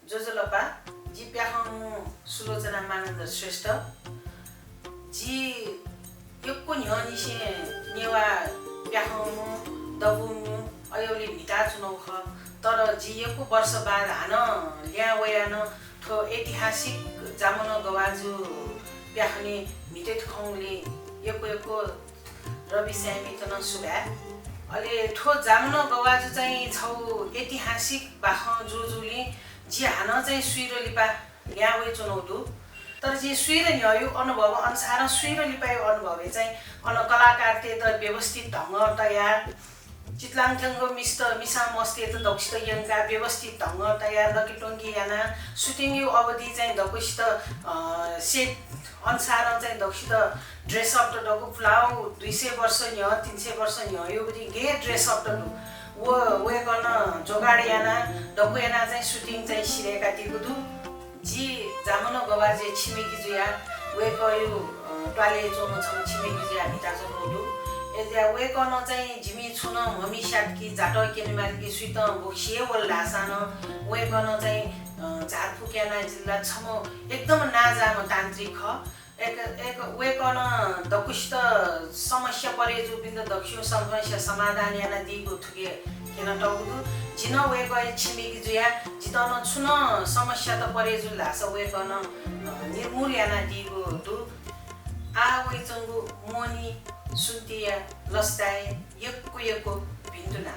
जोजोलपा जी प्याखङ सुलोचना मानन्द श्रेष्ठ जी यक्को न्यनिसे नेवा प्याखङ दबुङ अयौली भिटा चुनाउ ख तर जी यक्को वर्ष बाद हान ल्या वयान ठो ऐतिहासिक जामन गवाजु प्याखने मिटे खङले यक्को रवि स्यामी तन सुगा अहिले ठो जामन गवाजु चाहिँ छौ ऐतिहासिक बाख जोजुले जी हान चाहिँ सुइरो लिपा ल्यावे चुनौदु तर जी सुइरो न्यायो अनुभव अनुसार सुइरो लिपायो अनुभव चाहिँ कलाकार ते त व्यवस्थित ढङ्ग तयार चितलाङथङको मिसा मस्ते त दक्षित यङका व्यवस्थित ढङ्ग तयार लकिटोङ्गी याना सुटिङ यो अवधि चाहिँ दक्षित सेट अनुसार चाहिँ दक्षित ड्रेस अप त डको फ्लाउ 200 वर्ष न्य 300 वर्ष न्य यो बडी गे ड्रेस अप त वे गर्न जोगाड याना डको याना चाहिँ सुटिङ चाहिँ सिरेका तिगुदु जी जामन गवाजे छिमेकी जुया वे कयु ट्वाले जोनो छ छिमेकी जुया भिटा जोनो एजा वे कन चाहिँ झिमी छुन ममी साटकी जाट केनेमालकी सुइत बोक्सिए वल लासान वे कन चाहिँ झारफुक्याना जिल्ला छमो एकदम नाजाम तान्त्रिक ख एक वे कन दकुष्ट समस्या परे जो बिन्दु दक्षिण समस्या समाधान याना दिगो थुके केन टौदु जिन वे गए छिमेकी जुया जितन छुन समस्या त परे जु लास वे कन निर्मूल याना दिगो दु आ वे चंगु मोनी सुन्तिया लस्ताए यक्को भिन्दुना